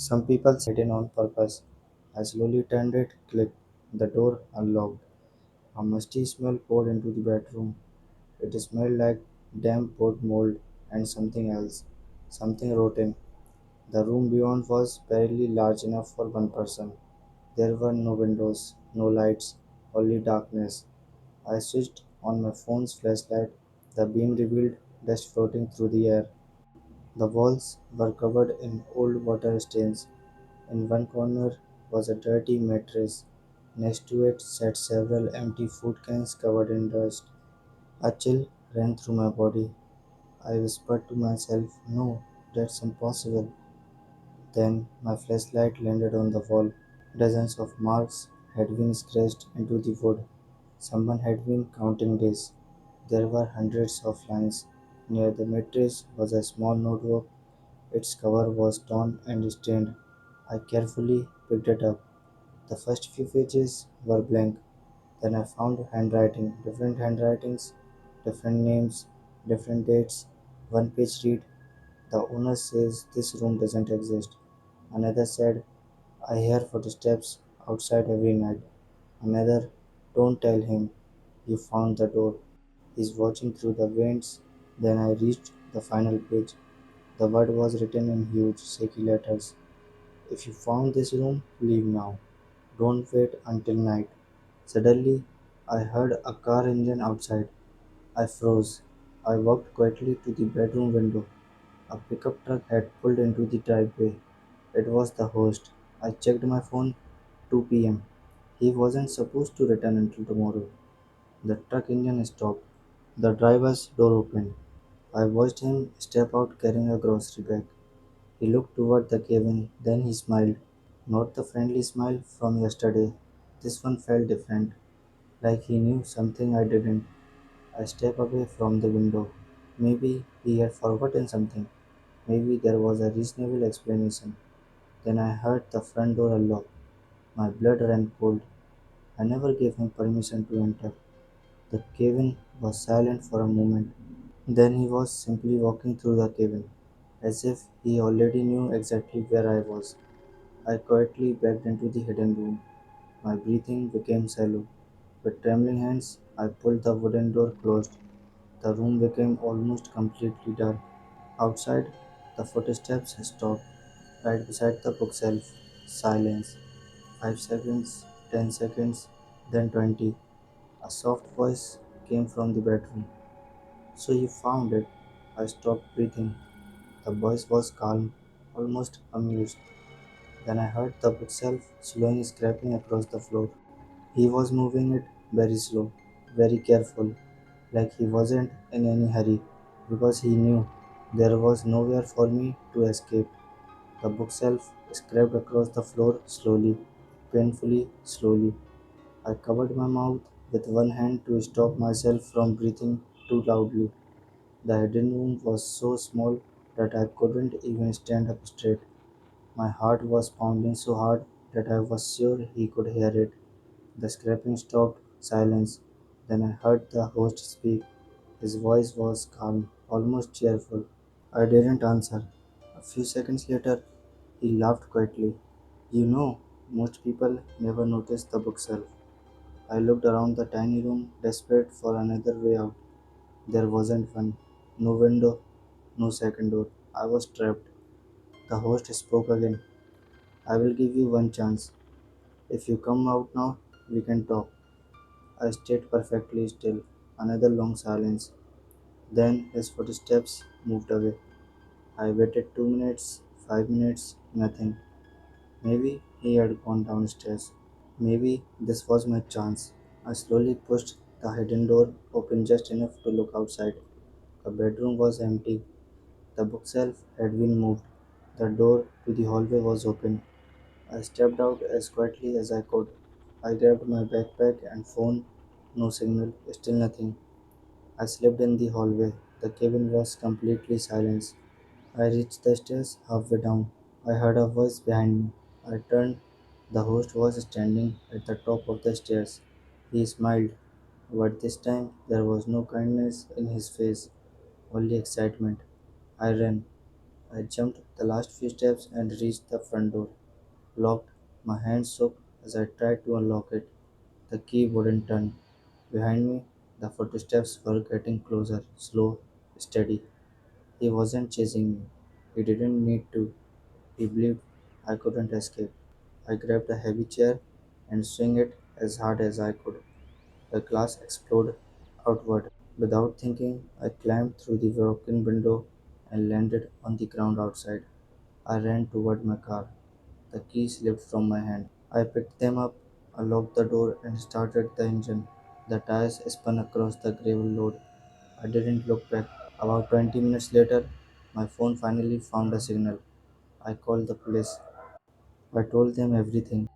Some people hidden on purpose. I slowly turned it, clicked. The door unlocked. A musty smell poured into the bedroom. It smelled like damp wood mold and something else, something rotten. The room beyond was barely large enough for one person. There were no windows, no lights, only darkness. I switched on my phone's flashlight. The beam revealed dust floating through the air. The walls were covered in old water stains. In one corner was a dirty mattress. Next to it sat several empty food cans covered in dust. A chill ran through my body. I whispered to myself, "No, that's impossible." Then my flashlight landed on the wall. Dozens of marks had been scratched into the wood. Someone had been counting days. There were hundreds of lines. Near the mattress was a small notebook. Its cover was torn and stained. I carefully picked it up. The first few pages were blank. Then I found handwriting, different handwritings, different names, different dates. One page read, "The owner says this room doesn't exist." Another said, "I hear footsteps outside every night." Another, "Don't tell him you found the door. He's watching through the vents." Then I reached the final page. The word was written in huge, shaky letters. "If you found this room, leave now. Don't wait until night." Suddenly, I heard a car engine outside. I froze. I walked quietly to the bedroom window. A pickup truck had pulled into the driveway. It was the host. I checked my phone. 2 p.m. He wasn't supposed to return until tomorrow. The truck engine stopped. The driver's door opened. I watched him step out carrying a grocery bag. He looked toward the cabin, then he smiled. Not the friendly smile from yesterday. This one felt different, like he knew something I didn't. I stepped away from the window. Maybe he had forgotten something. Maybe there was a reasonable explanation. Then I heard the front door unlock. My blood ran cold. I never gave him permission to enter. The cabin was silent for a moment. Then he was simply walking through the cabin, as if he already knew exactly where I was. I quietly backed into the hidden room. My breathing became shallow. With trembling hands, I pulled the wooden door closed. The room became almost completely dark. Outside, the footsteps stopped, right beside the bookshelf. Silence. 5 seconds, 10 seconds, then 20. A soft voice came from the bedroom. "So you found it?" I stopped breathing. The voice was calm, almost amused. Then I heard the bookshelf slowly scraping across the floor. He was moving it very slow, very careful, like he wasn't in any hurry, because he knew there was nowhere for me to escape. The bookshelf scraped across the floor slowly, painfully slowly. I covered my mouth with one hand to stop myself from breathing too loudly. The hidden room was so small that I couldn't even stand up straight. My heart was pounding so hard that I was sure he could hear it. The scraping stopped. Silence. Then I heard the host speak. His voice was calm, almost cheerful. I didn't answer. A few seconds later, he laughed quietly. "You know, most people never notice the bookshelf." I looked around the tiny room, desperate for another way out. There wasn't one. No window, no second door. I was trapped. The host spoke again. "I will give you one chance. If you come out now, we can talk." I stayed perfectly still. Another long silence. Then his footsteps moved away. I waited 2 minutes, 5 minutes, nothing. Maybe he had gone downstairs. Maybe this was my chance. I slowly pushed the hidden door open just enough to look outside. The bedroom was empty. The bookshelf had been moved. The door to the hallway was open. I stepped out as quietly as I could. I grabbed my backpack and phone. No signal, still nothing. I slipped in the hallway. The cabin was completely silent. I reached the stairs halfway down. I heard a voice behind me. I turned. The host was standing at the top of the stairs. He smiled, but this time there was no kindness in his face, only excitement. I ran. I jumped the last few steps and reached the front door. Locked, my hands shook as I tried to unlock it. The key wouldn't turn. Behind me, the footsteps were getting closer, slow, steady. He wasn't chasing me. He didn't need to. He believed I couldn't escape. I grabbed a heavy chair and swung it as hard as I could. The glass exploded outward. Without thinking, I climbed through the broken window and landed on the ground outside. I ran toward my car. The keys slipped from my hand. I picked them up, unlocked the door, and started the engine. The tires spun across the gravel road. I didn't look back. About 20 minutes later, my phone finally found a signal. I called the police. I told them everything.